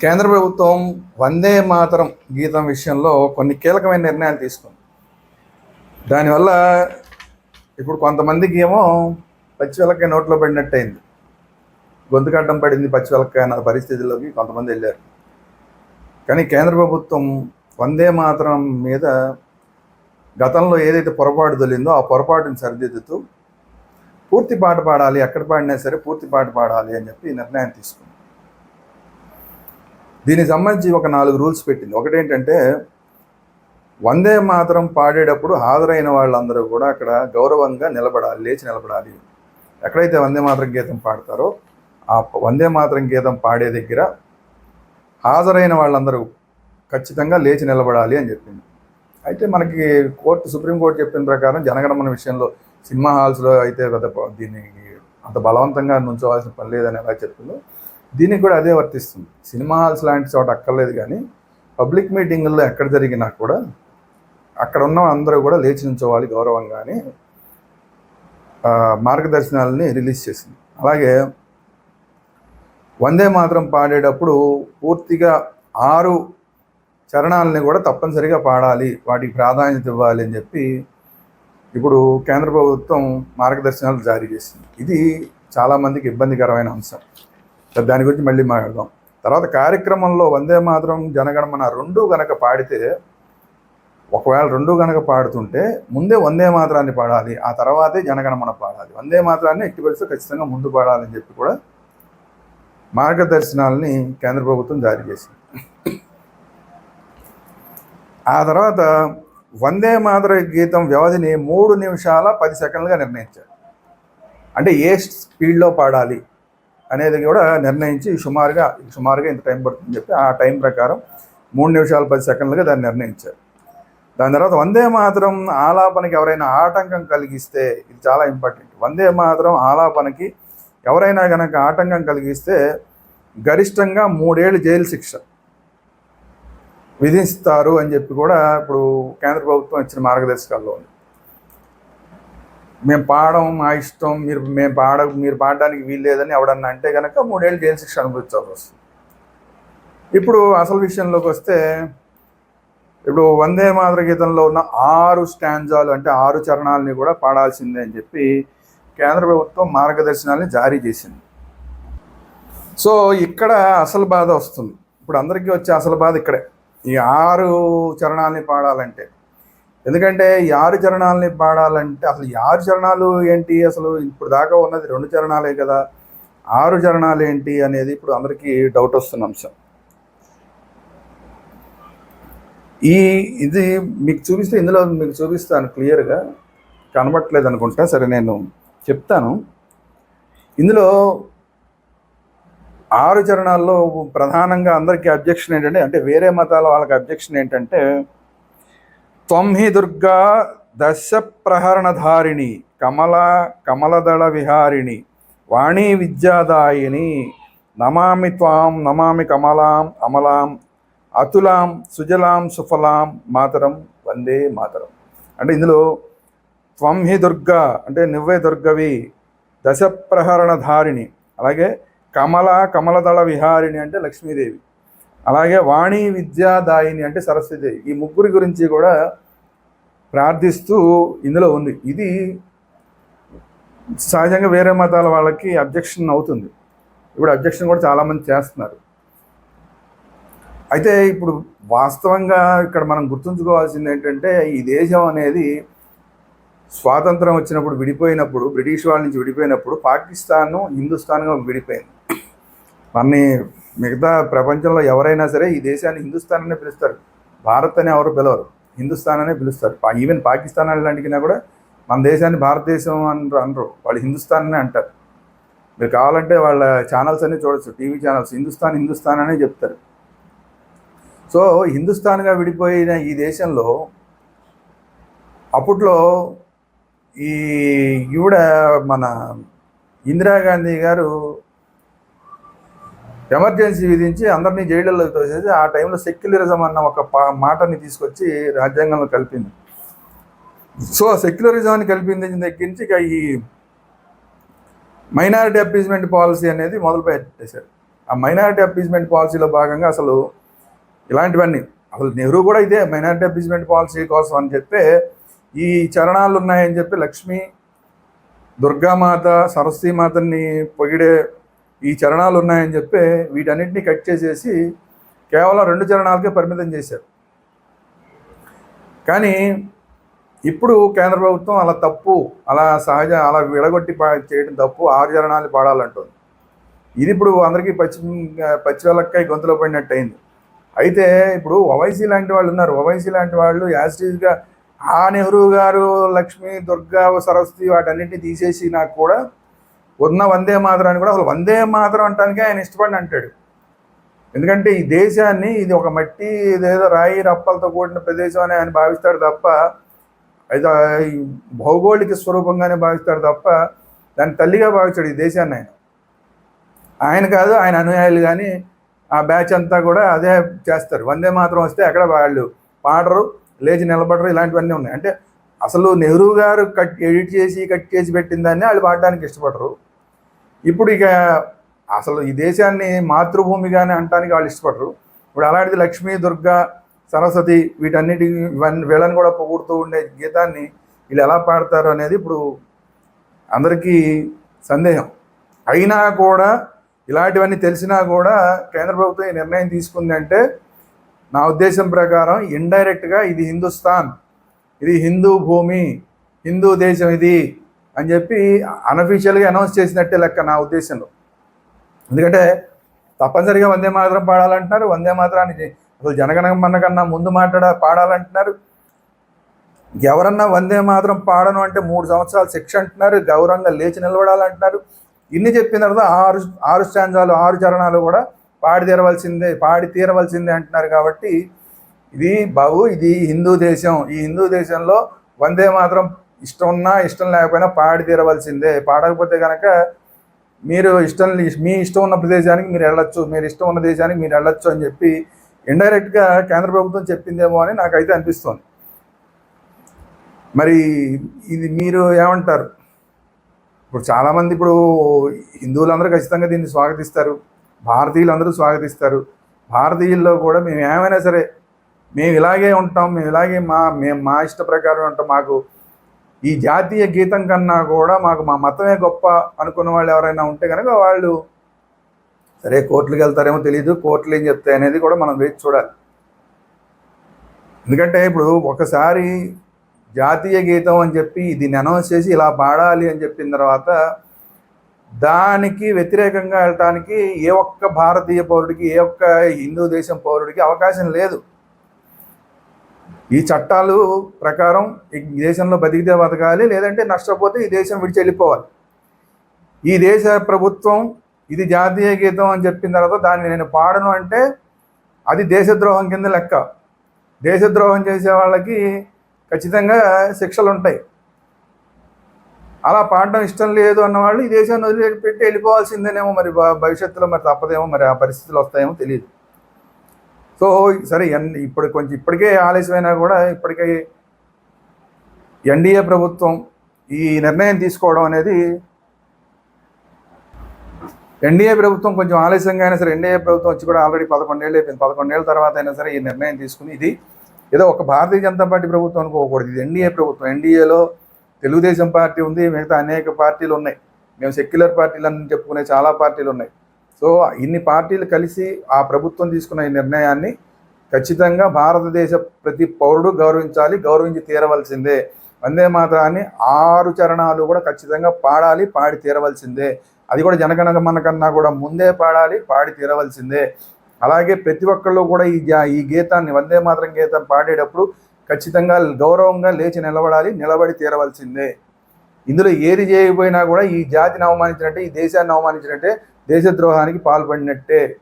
కేంద్ర ప్రభుత్వం వందే మాతరం గీతం విషయంలో కొన్ని కీలకమైన నిర్ణయాలు తీసుకుంది. దానివల్ల ఇప్పుడు కొంతమందికి ఏమో పచ్చివెలక్కాయ నోట్లో పడినట్టయింది, గొంతుకడ్డం పడింది పచ్చివెలక్కాయ అన్న పరిస్థితుల్లోకి కొంతమంది వెళ్ళారు. కానీ కేంద్ర ప్రభుత్వం వందే మాతరం మీద గతంలో ఏదైతే పొరపాటు తొలిందో ఆ పొరపాటుని సరిదిద్దుతూ పూర్తి పాట పాడాలి, ఎక్కడ పాడినా సరే పూర్తి పాట పాడాలి అని చెప్పి నిర్ణయం తీసుకుంది. దీనికి సంబంధించి ఒక 4 రూల్స్ పెట్టింది. ఒకటేంటంటే, వందే మాతరం పాడేటప్పుడు హాజరైన వాళ్ళందరూ కూడా అక్కడ గౌరవంగా నిలబడాలి, లేచి నిలబడాలి. ఎక్కడైతే వందే మాతరం గీతం పాడతారో ఆ వందే మాతరం గీతం పాడే దగ్గర హాజరైన వాళ్ళందరూ ఖచ్చితంగా లేచి నిలబడాలి అని చెప్పింది. అయితే మనకి సుప్రీంకోర్టు చెప్పిన ప్రకారం జనగణమన విషయంలో సినిమా హాల్స్లో అయితే దీనికి అంత బలవంతంగా నుంచోవాల్సిన పని లేదని ఎలా చెప్పిందో దీనికి కూడా అదే వర్తిస్తుంది. సినిమా హాల్స్ లాంటి చోట అక్కర్లేదు, కానీ పబ్లిక్ మీటింగుల్లో ఎక్కడ జరిగినా కూడా అక్కడ ఉన్న అందరూ కూడా లేచి నుంచోవాలి గౌరవంగా అని మార్గదర్శనాలని రిలీజ్ చేసింది. అలాగే వందే మాతరం పాడేటప్పుడు పూర్తిగా 6 చరణాలని కూడా తప్పనిసరిగా పాడాలి, వాటికి ప్రాధాన్యత ఇవ్వాలి అని చెప్పి ఇప్పుడు కేంద్ర ప్రభుత్వం మార్గదర్శనాలు జారీ చేసింది. ఇది చాలామందికి ఇబ్బందికరమైన అంశం. దాని గురించి మళ్ళీ మాట్లాడదాం. తర్వాత కార్యక్రమంలో వందే మాతరం జనగణమన 2 గనక పాడితే, ఒకవేళ 2 గనక పాడుతుంటే ముందే వందే మాతరాన్ని పాడాలి, ఆ తర్వాతే జనగణమన పాడాలి. వందే మాతరాన్ని ఎట్టి పరిస్థితుల్లో ఖచ్చితంగా ముందు పాడాలని చెప్పి కూడా మార్గదర్శనాలని కేంద్ర ప్రభుత్వం జారీ చేసింది. ఆ తర్వాత వందే మాతర గీతం వ్యవధిని 3 నిమిషాల 10 సెకండ్లుగా నిర్ణయించారు. అంటే ఏ స్పీడ్లో పాడాలి అనేది కూడా నిర్ణయించి సుమారుగా ఇంత టైం పడుతుందని చెప్పి ఆ టైం ప్రకారం 3 నిమిషాల 10 సెకండ్లుగా దాన్ని నిర్ణయించారు. దాని తర్వాత వందే మాతరం ఆలాపనకి ఎవరైనా ఆటంకం కలిగిస్తే, ఇది చాలా ఇంపార్టెంట్, వందే మాతరం ఆలాపనకి ఎవరైనా కనుక ఆటంకం కలిగిస్తే గరిష్టంగా 3 ఏళ్ళు జైలు శిక్ష విధిస్తారు అని చెప్పి కూడా ఇప్పుడు కేంద్ర ప్రభుత్వం ఇచ్చిన మార్గదర్శకాల్లో ఉంది. మేము పాడడం మా ఇష్టం, మీరు పాడడానికి వీలు లేదని ఎవడన్నా అంటే కనుక 3 ఏళ్ళు జైలు శిక్ష అనుభవించాల్సి వస్తుంది. ఇప్పుడు అసలు విషయంలోకి వస్తే, ఇప్పుడు వందే మాతర గీతంలో ఉన్న 6 స్టాంజాలు అంటే 6 చరణాలని కూడా పాడాల్సిందే అని చెప్పి కేంద్ర ప్రభుత్వం మార్గదర్శనాలని జారీ చేసింది. సో ఇక్కడ అసలు బాధ వస్తుంది. ఇప్పుడు అందరికీ వచ్చే అసలు బాధ ఇక్కడే, ఈ 6 చరణాలని పాడాలంటే. ఎందుకంటే ఈ 6 చరణాలని పాడాలంటే అసలు ఈ 6 చరణాలు ఏంటి, అసలు ఇప్పుడు దాకా ఉన్నది 2 చరణాలే కదా, 6 చరణాలు ఏంటి అనేది ఇప్పుడు అందరికీ డౌట్ వస్తున్న అంశం. ఇది మీకు చూపిస్తే, ఇందులో మీకు చూపిస్తాను, క్లియర్గా కనబట్టలేదు అనుకుంటా, సరే నేను చెప్తాను. ఇందులో 6 చరణాల్లో ప్రధానంగా అందరికీ అబ్జెక్షన్ ఏంటంటే, అంటే వేరే మతాల వాళ్ళకి అబ్జెక్షన్ ఏంటంటే, త్వం హి దుర్గా దశ ప్రహరణధారిణి కమలదళ విహారిణి వాణీ విద్యాదాయిని నమామి త్వాం నమామి కమలాం అమలాం అతులాం సుజలాం సుఫలాం మాతరం వందే మాతరం. అంటే ఇందులో త్వం హి దుర్గా అంటే నువ్వే దుర్గవి, దశ ప్రహరణధారిణి, అలాగే కమలదళ విహారిణి అంటే లక్ష్మీదేవి, అలాగే వాణి విద్యాదాయిని అంటే సరస్వతిదేవి. ఈ 3 గురించి కూడా ప్రార్థిస్తూ ఇందులో ఉంది. ఇది సహజంగా వేరే మతాల వాళ్ళకి అబ్జెక్షన్ అవుతుంది. ఇప్పుడు అబ్జెక్షన్ కూడా చాలామంది చేస్తున్నారు. అయితే ఇప్పుడు వాస్తవంగా ఇక్కడ మనం గుర్తుంచుకోవాల్సింది ఏంటంటే, ఈ దేశం అనేది స్వాతంత్రం వచ్చినప్పుడు విడిపోయినప్పుడు, బ్రిటిష్ వాళ్ళ నుంచి విడిపోయినప్పుడు పాకిస్తాన్ హిందుస్థాన్గా విడిపోయింది. మనని మిగతా ప్రపంచంలో ఎవరైనా సరే ఈ దేశాన్ని హిందుస్థాన్ అనే పిలుస్తారు, భారత్ అని ఎవరు పిలవరు, హిందుస్థాన్ అనే పిలుస్తారు. ఈవెన్ పాకిస్తాన్ అలాంటికినా కూడా మన దేశాన్ని భారతదేశం అనరు, వాళ్ళు హిందుస్థాన్ అనే అంటారు. మీరు కావాలంటే వాళ్ళ ఛానల్స్ అన్నీ చూడొచ్చు, టీవీ ఛానల్స్, హిందుస్థాన్ అనే చెప్తారు. సో హిందుస్థాన్గా విడిపోయిన ఈ దేశంలో అప్పట్లో ఈవిడ మన ఇందిరాగాంధీ గారు ఎమర్జెన్సీ విధించి అందరినీ జైళ్ళలోకి తోసేసి ఆ టైంలో సెక్యులరిజం అన్న ఒక మాటని తీసుకొచ్చి రాజ్యాంగంలో కలిపింది. సో సెక్యులరిజాన్ని కలిపింది దగ్గర నుంచి ఇక ఈ మైనారిటీ అపీజ్మెంట్ పాలసీ అనేది మొదలుపెట్టేశారు. ఆ మైనారిటీ అపీజ్మెంట్ పాలసీలో భాగంగా అసలు ఇలాంటివన్నీ అసలు నెహ్రూ కూడా ఇదే మైనారిటీ అపీజ్మెంట్ పాలసీ కోసం అని చెప్పి ఈ చరణాలు ఉన్నాయని చెప్పి లక్ష్మి దుర్గామాత సరస్వతీమాతని పొగిడే ఈ చరణాలు ఉన్నాయని చెప్పి వీటన్నిటిని కట్ చేసేసి కేవలం 2 చరణాలకే పరిమితం చేశారు. కానీ ఇప్పుడు కేంద్ర ప్రభుత్వం అలా తప్పు, అలా అలా విడగొట్టి చేయడం తప్పు, 6 చరణాలు పాడాలంటుంది. ఇది ఇప్పుడు అందరికీ పచ్చివెలక్కాయ గొంతులో పడినట్టు అయింది. అయితే ఇప్పుడు ఓవైసీ లాంటి వాళ్ళు ఉన్నారు. ఓవైసీ లాంటి వాళ్ళు యాజిటీజ్గా ఆ నెహ్రూ గారు లక్ష్మి దుర్గా సరస్వతి వాటన్నింటినీ తీసేసి నాకు కూడా ఉన్న వందే మాతరాన్ని కూడా అసలు వందే మాతరం అంటానికే ఆయన ఇష్టపడి అంటాడు. ఎందుకంటే ఈ దేశాన్ని ఇది ఒక మట్టి ఇదేదో రాయి రప్పలతో కూడిన ప్రదేశం అని ఆయన భావిస్తాడు తప్ప, అయితే భౌగోళిక స్వరూపంగానే భావిస్తాడు తప్ప దాన్ని తల్లిగా భావిస్తాడు ఈ దేశాన్ని. ఆయన కాదు, ఆయన అనుయాయులు కానీ ఆ బ్యాచ్ అంతా కూడా అదే చేస్తారు. వందే మాత్రం వస్తే అక్కడ వాళ్ళు పాడరు, లేచి నిలబడరు, ఇలాంటివన్నీ ఉన్నాయి. అంటే అసలు నెహ్రూ గారు ఎడిట్ చేసి కట్ చేసి పెట్టిన దాన్ని వాళ్ళు పాడడానికి ఇష్టపడరు. ఇప్పుడు ఇక అసలు ఈ దేశాన్ని మాతృభూమిగానే అంటానికి వాళ్ళు ఇష్టపడరు. ఇప్పుడు అలాంటిది లక్ష్మీ దుర్గా సరస్వతి వీళ్ళని కూడా పొగుడుతూ ఉండే గీతాన్ని వీళ్ళు ఎలా పాడతారు అనేది ఇప్పుడు అందరికీ సందేహం. అయినా కూడా ఇలాంటివన్నీ తెలిసినా కూడా కేంద్ర ప్రభుత్వం ఈ నిర్ణయం తీసుకుంది అంటే నా ఉద్దేశం ప్రకారం ఇండైరెక్ట్గా ఇది హిందుస్థాన్, ఇది హిందూ భూమి, హిందూ దేశం ఇది అని చెప్పి అన్అఫీషియల్గా అనౌన్స్ చేసినట్టే లెక్క నా ఉద్దేశంలో. ఎందుకంటే తప్పనిసరిగా వందే మాతరం పాడాలంటున్నారు. వందే మాతరానికి అసలు జనగణమన కన్నా ముందు పాడాలంటున్నారు. ఎవరన్నా వందే మాతరం పాడను అంటే 3 సంవత్సరాలు శిక్ష అంటున్నారు. గౌరవంగా లేచి నిలబడాలంటున్నారు. ఇన్ని చెప్పిన తర్వాత 6 స్టాంజాలు 6 చరణాలు కూడా పాడి తీరవలసిందే అంటున్నారు. కాబట్టి ఇది ఇది హిందూ దేశం. ఈ హిందూ దేశంలో వందే మాతరం ఇష్టం ఉన్నా ఇష్టం లేకపోయినా పాడి తీరవలసిందే. పాడకపోతే కనుక మీ ఇష్టం ఉన్న ప్రదేశానికి మీరు వెళ్ళొచ్చు, మీరు ఇష్టం ఉన్న దేశానికి మీరు వెళ్ళొచ్చు అని చెప్పి ఇండైరెక్ట్గా కేంద్ర ప్రభుత్వం చెప్పిందేమో అని నాకైతే అనిపిస్తోంది. మరి ఇది మీరు ఏమంటారు? ఇప్పుడు చాలామంది ఇప్పుడు హిందువులందరూ ఖచ్చితంగా దీన్ని స్వాగతిస్తారు, భారతీయులందరూ స్వాగతిస్తారు. భారతీయుల్లో కూడా మేము ఏమైనా సరే మేము ఇలాగే ఉంటాం, మేము ఇలాగే మేము మా ఇష్ట ప్రకారం ఉంటాం, మాకు ఈ జాతీయ గీతం కన్నా కూడా మాకు మా మతమే గొప్ప అనుకున్న వాళ్ళు ఎవరైనా ఉంటే కనుక వాళ్ళు సరే కోర్టులకు వెళ్తారేమో తెలియదు, కోర్టులు ఏం చెప్తాయి అనేది కూడా మనం వేచి చూడాలి. ఎందుకంటే ఇప్పుడు ఒకసారి జాతీయ గీతం అని చెప్పి దీన్ని అనౌన్స్ చేసి ఇలా పాడాలి అని చెప్పిన తర్వాత దానికి వ్యతిరేకంగా వెళ్ళటానికి ఏ ఒక్క భారతీయ పౌరుడికి, ఏ ఒక్క హిందూ దేశం పౌరుడికి అవకాశం లేదు. ఈ చట్టాలు ప్రకారం ఈ దేశంలో బతికితే బతకాలి, లేదంటే నష్టపోతే ఈ దేశం విడిచి వెళ్ళిపోవాలి. ఈ దేశ ప్రభుత్వం ఇది జాతీయ గీతం అని చెప్పిన తర్వాత దాన్ని నేను పాడను అంటే అది దేశద్రోహం కింద లెక్క. దేశద్రోహం చేసే వాళ్ళకి ఖచ్చితంగా శిక్షలు ఉంటాయి. అలా పాడడం ఇష్టం లేదు అన్నవాళ్ళు ఈ దేశాన్ని వదిలిపెట్టి వెళ్ళిపోవాల్సిందేనేమో. మరి భవిష్యత్తులో మరి తప్పదేమో, మరి ఆ పరిస్థితులు వస్తాయేమో తెలియదు. సో సరే ఇప్పటికే ఆలస్యమైనా కూడా ఇప్పటికే ఎన్డీఏ ప్రభుత్వం ఈ నిర్ణయం తీసుకోవడం అనేది ఎన్డీఏ ప్రభుత్వం కొంచెం ఆలస్యంగా అయినా సరే, ఎన్డీఏ ప్రభుత్వం వచ్చి కూడా ఆల్రెడీ 11 ఏళ్ళు అయిపోయింది. 11 ఏళ్ళ తర్వాత అయినా సరే ఈ నిర్ణయం తీసుకుని ఇది ఏదో ఒక భారతీయ జనతా పార్టీ ప్రభుత్వం అనుకోకూడదు. ఇది ఎన్డీఏ ప్రభుత్వం. ఎన్డీఏలో తెలుగుదేశం పార్టీ ఉంది, మిగతా అనేక పార్టీలు ఉన్నాయి. మేము సెక్యులర్ పార్టీలని చెప్పుకునే చాలా పార్టీలు ఉన్నాయి. సో ఇన్ని పార్టీలు కలిసి ఆ ప్రభుత్వం తీసుకున్న ఈ నిర్ణయాన్ని ఖచ్చితంగా భారతదేశ ప్రతి పౌరుడు గౌరవించి తీరవలసిందే. వందే మాతరాన్ని 6 చరణాలు కూడా ఖచ్చితంగా పాడి తీరవలసిందే. అది కూడా జనగణమన కన్నా కూడా ముందే పాడి తీరవలసిందే. అలాగే ప్రతి ఒక్కళ్ళు కూడా ఈ గీతాన్ని వందే మాతరం గీతం పాడేటప్పుడు ఖచ్చితంగా గౌరవంగా లేచి నిలబడి తీరవలసిందే. ఇందులో ఏది చేయకపోయినా కూడా ఈ జాతిని అవమానించినట్టే, ఈ దేశాన్ని అవమానించినట్టే, దేశద్రోహానికి పాల్పడినట్టే.